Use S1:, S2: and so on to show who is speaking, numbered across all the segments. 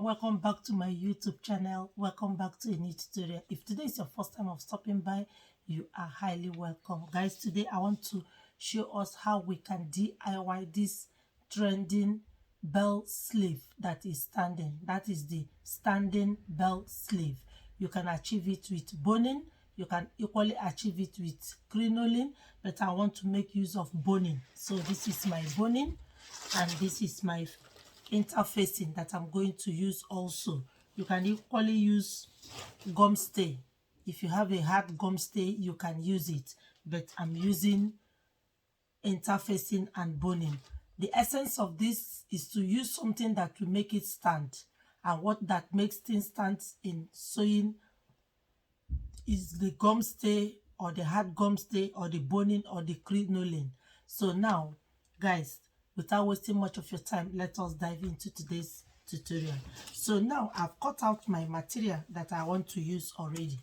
S1: welcome back to my YouTube channel. Welcome back to a new tutorial. If today is your first time of stopping by, you are highly welcome. Guys, today I want to show us how we can DIY this trending bell sleeve that is standing. That is the standing bell sleeve. You can achieve it with boning. You can equally achieve it with crinoline, but I want to make use of boning. So this is my boning and this is my interfacing that I'm going to use also. You can equally use gum stay. If you have a hard gum stay, you can use it, but I'm using interfacing and boning. The essence of this is to use something that will make it stand, and what that makes things stand in sewing is the gum stay or the hard gum stay or the boning or the crinoline. So now, guys, without wasting much of your time, let us dive into today's tutorial. So now I've cut out my material that I want to use already,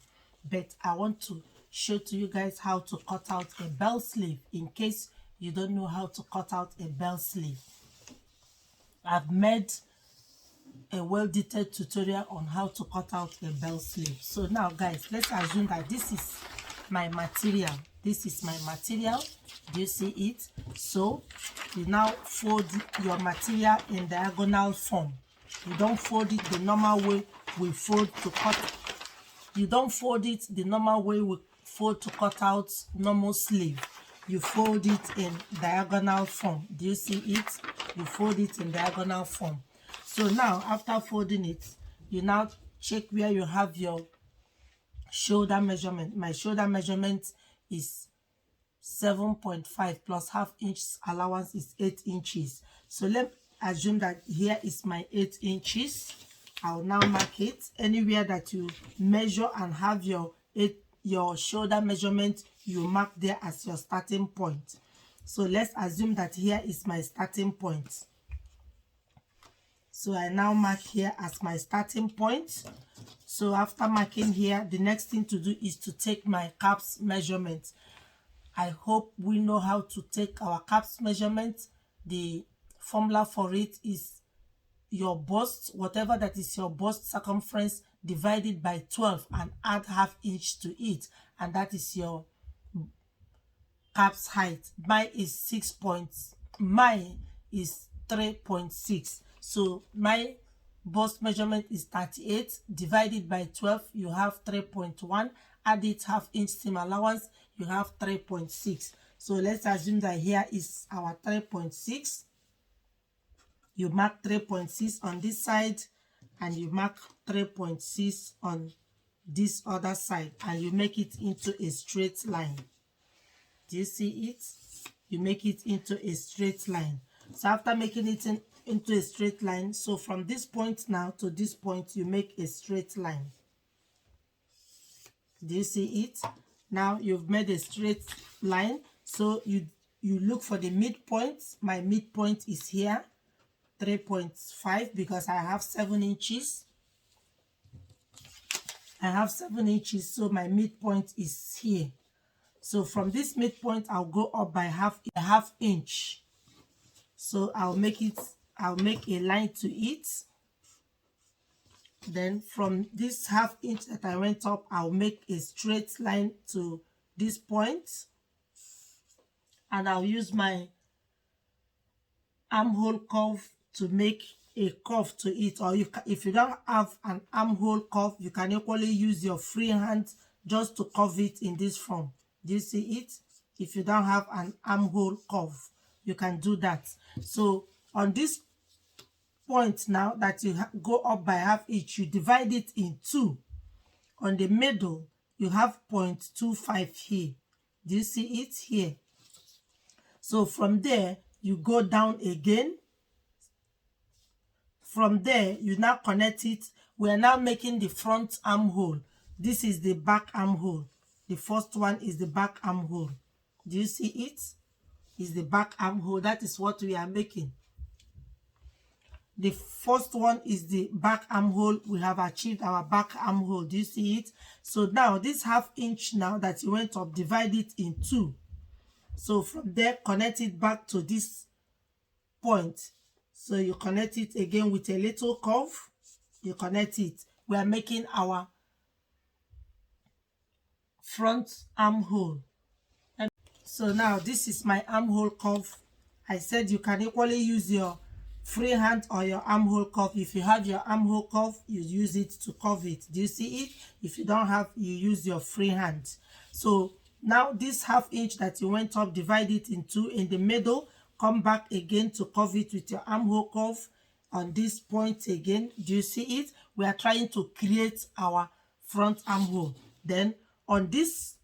S1: but I want to show to you guys how to cut out a bell sleeve in case you don't know how to cut out a bell sleeve. I've made a well-detailed tutorial on how to cut out a bell sleeve. So now, guys, let's assume that this is my material. This is my material. Do you see it? So you now fold your material in diagonal form. You don't fold it the normal way we fold to cut. You don't fold it the normal way we fold to cut out normal sleeve. You fold it in diagonal form. Do you see it? You fold it in diagonal form. So now, after folding it, you now check where you have your shoulder measurement. My shoulder measurement is 7.5 plus half inch allowance is 8 inches. So let's assume that here is my 8 inches. I'll now mark it. Anywhere that you measure and have your shoulder measurement, you mark there as your starting point. So let's assume that here is my starting point. So I now mark here as my starting point. So after marking here, the next thing to do is to take my caps measurement. I hope we know how to take our caps measurement. The formula for it is your bust, whatever that is your bust circumference, divided by 12 and add half inch to it, and that is your caps height. Mine is 3.6. So my bust measurement is 38 divided by 12. You have 3.1. Add it half inch seam allowance. You have 3.6. So let's assume that here is our 3.6. You mark 3.6 on this side and you mark 3.6 on this other side, and you make it into a straight line. Do you see it? You make it into a straight line. So after making it into a straight line, so from this point now to this point, you make a straight line. Do you see it? Now you've made a straight line. So you look for the midpoint. My midpoint is here, 3.5, because I have 7 inches. I have 7 inches, so my midpoint is here. So from this midpoint, I'll go up by half inch. So I'll make a line to it. Then from this half inch that I went up, I'll make a straight line to this point. And I'll use my armhole curve to make a curve to it. Or if you don't have an armhole curve, you can equally use your free hand just to curve it in this form. Do you see it? If you don't have an armhole curve, you can do that. So on this point now that you go up by half inch, you divide it in 2. On the middle, you have 0.25 here. Do you see it here? So from there, you go down again. From there, you now connect it. We are now making the front armhole. This is the back armhole. The first one is the back armhole. Do you see it? Is the back armhole. That is what we are making. The first one is the back armhole. We have achieved our back armhole. Do you see it? So now this half inch now that you went up, divide it in 2. So from there, connect it back to this point. So you connect it again with a little curve. you connect it. We are making our front armhole. So now this is my armhole cuff. I said you can equally use your free hand or your armhole cuff. If you have your armhole cuff, you use it to curve it. Do you see it? If you don't have, you use your free hand. So now this 1/2 inch that you went up, divide it in two. In the middle, come back again to curve it with your armhole cuff on this point again. Do you see it? We are trying to create our front armhole. Then on this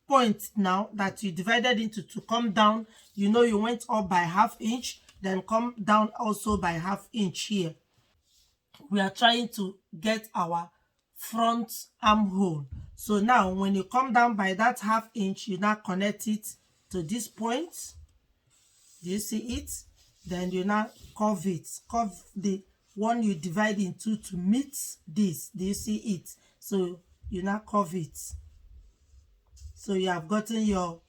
S1: point now that you divided into two, come down, you know you went up by 1/2 inch, then come down also by 1/2 inch here. We are trying to get our front armhole. So now when you come down by that 1/2 inch, you now connect it to this point. Do you see it? Then you now curve it. Curve the one you divide into to meet this. Do you see it? So you now curve it. So you have gotten your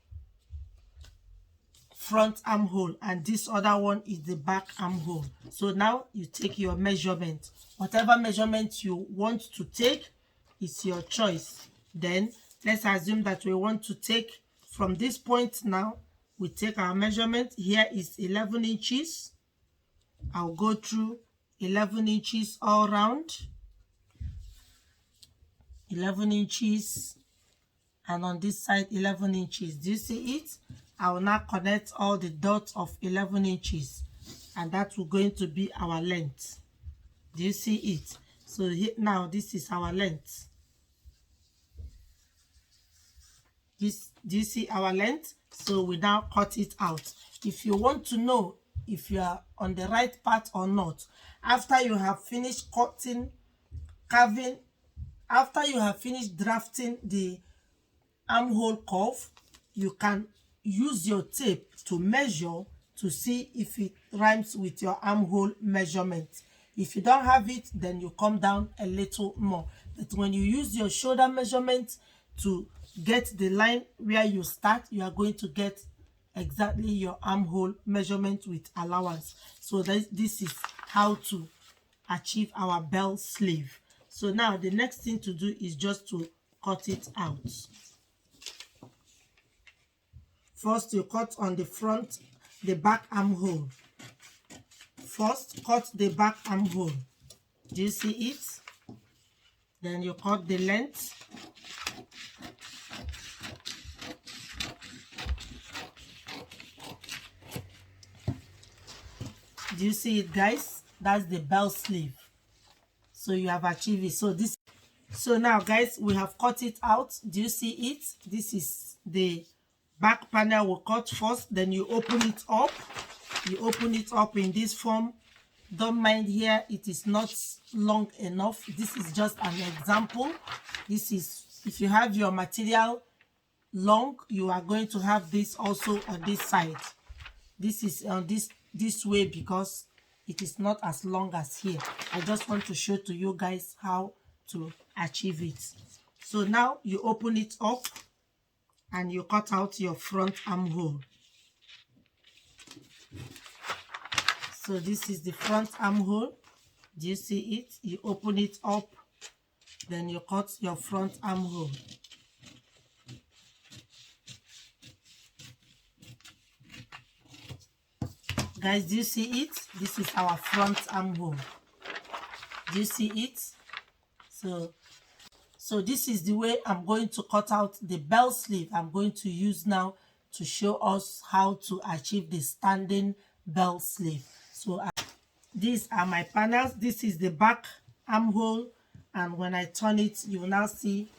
S1: front armhole, and this other one is the back armhole. So now you take your measurement. Whatever measurement you want to take is your choice. Then let's assume that we want to take from this point now. We take our measurement. Here is 11 inches. I'll go through 11 inches all round. 11 inches. And on this side 11 inches. Do you see it? I will now connect all the dots of 11 inches, and that will going to be our length. Do you see it? So here, now this is our length. Do you see our length? So we now cut it out. If you want to know if you are on the right path or not, after you have finished cutting, carving, after you have finished drafting the armhole curve, you can use your tape to measure to see if it rhymes with your armhole measurement. If you don't have it, then you come down a little more. But when you use your shoulder measurement to get the line where you start, you are going to get exactly your armhole measurement with allowance. So this is how to achieve our belt sleeve. So now the next thing to do is just to cut it out. First, you cut on the front, the back armhole. First, cut the back armhole. Do you see it? Then you cut the length. Do you see it, guys? That's the belt sleeve. So you have achieved it. So now, guys, we have cut it out. Do you see it? This is the back panel. We cut first, then you open it up. You open it up in this form. Don't mind here, it is not long enough. This is just an example. This is, if you have your material long, you are going to have this also on this side. This is on this way because it is not as long as here. I just want to show to you guys how to achieve it. So now you open it up and you cut out your front armhole. So this is the front armhole. Do you see it? You open it up, then you cut your front armhole. Guys, do you see it? This is our front armhole. Do you see it? So this is the way I'm going to cut out the belt sleeve. I'm going to use now to show us how to achieve the standing belt sleeve. So these are my panels. This is the back armhole, and when I turn it, you will now see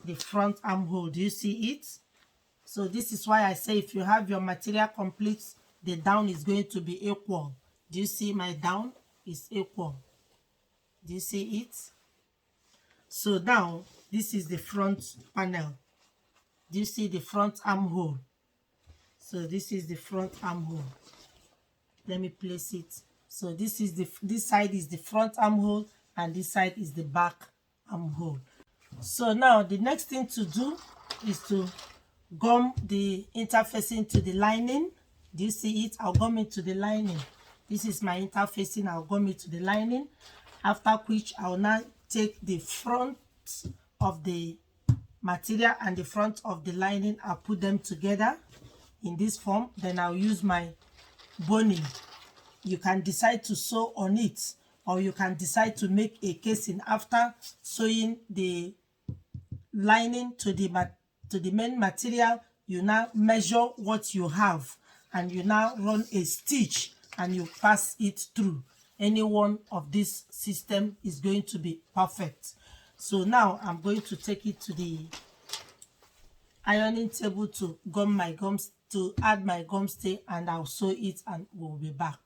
S1: the front armhole. Do you see it? So this is why I say if you have your material complete, the down is going to be equal. Do you see my down is equal? Do you see it? So now this is the front panel. Do you see the front armhole? So this is the front armhole. Let me place it. So this side is the front armhole, and this side is the back armhole. So now the next thing to do is to gum the interfacing to the lining. Do you see it? I'll gum it to the lining. This is my interfacing. I'll gum it to the lining. after which I will now take the front of the material and the front of the lining. I'll put them together in this form. Then I'll use my boning. You can decide to sew on it, or you can decide to make a casing after sewing the lining to the main material. You now measure what you have and you now run a stitch and you pass it through. Any one of this system is going to be perfect. So now I'm going to take it to the ironing table to gum my gums, to add my gum stay, and I'll sew it and we'll be back.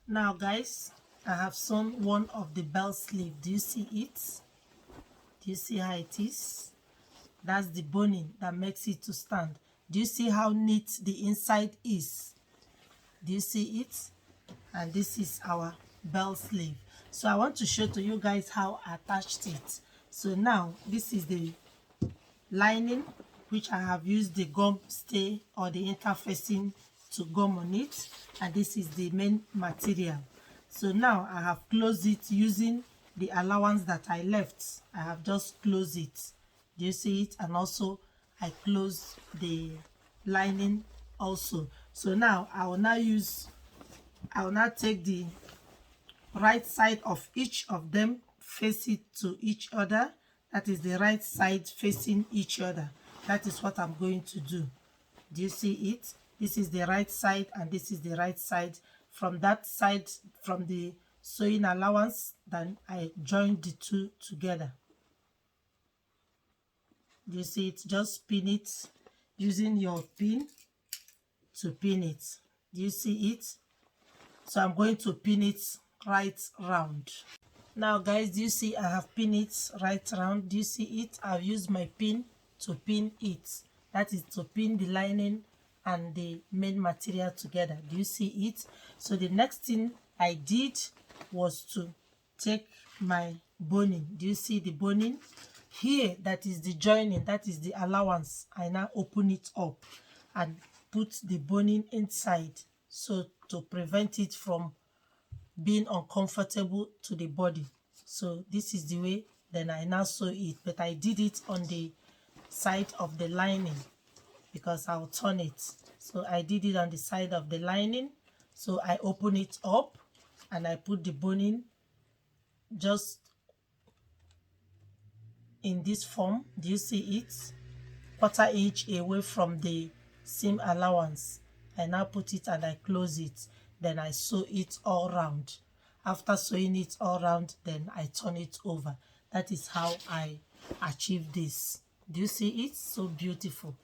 S1: Now guys, I have sewn one of the bell sleeve. Do you see it? Do you see how it is? That's the boning that makes it to stand. Do you see how neat the inside is? Do you see it? And this is our bell sleeve. So I want to show to you guys how I attached it. So now this is the lining, which I have used the gum stay or the interfacing to gum on it, and this is the main material. So now I have closed it using the allowance that I left. I have just closed it. Do you see it? And also I closed the lining also. So now I will now take the right side of each of them, face it to each other. That is the right side facing each other. That is what I'm going to do. Do you see it? This is the right side and this is the right side. From that side, from the sewing allowance, then I joined the two together. Do you see it? Just pin it using your pin to pin it. Do you see it? So I'm going to pin it right round. Now guys, do you see I have pinned it right round? Do you see it? I've used my pin to pin it. That is to pin the lining and the main material together. Do you see it? So the next thing I did was to take my boning. Do you see the boning? Here, that is the joining, that is the allowance. I now open it up and put the boning inside, so to prevent it from being uncomfortable to the body. So this is the way then I now sew it, but I did it on the side of the lining because I'll turn it. So I did it on the side of the lining. So I open it up and I put the boning just in this form. Do you see it? 1/4 inch away from the seam allowance. I now put it and I close it. Then I sew it all round. After sewing it all round, then I turn it over. That is how I achieve this. Do you see it? So beautiful.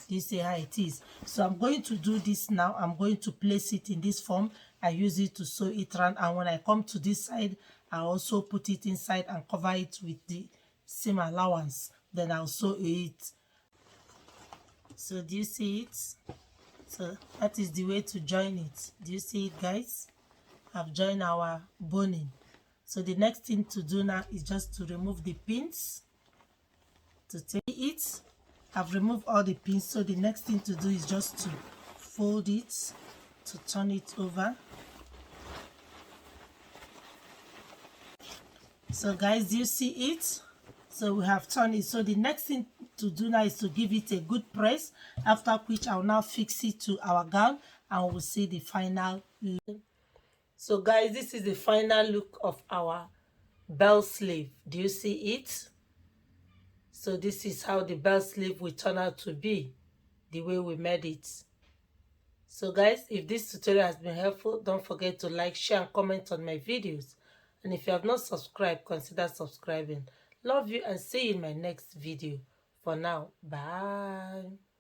S1: Do you see how it is? So I'm going to do this now. I'm going to place it in this form. I use it to sew it round, and when I come to this side, I also put it inside and cover it with the seam allowance. Then I'll sew it. So do you see it? So that is the way to join it. Do you see it, guys? I've joined our boning. So the next thing to do now is just to remove the pins. To take it, I've removed all the pins. So the next thing to do is just to fold it, to turn it over. So guys, do you see it? So we have turned it. So the next thing to do now is to give it a good press, after which I'll now fix it to our gown and we'll see the final look. So guys, this is the final look of our bell sleeve. Do you see it? So this is how the bell sleeve will turn out to be, the way we made it. So guys, if this tutorial has been helpful, don't forget to like, share and comment on my videos. And if you have not subscribed, consider subscribing. Love you and see you in my next video. For now, bye.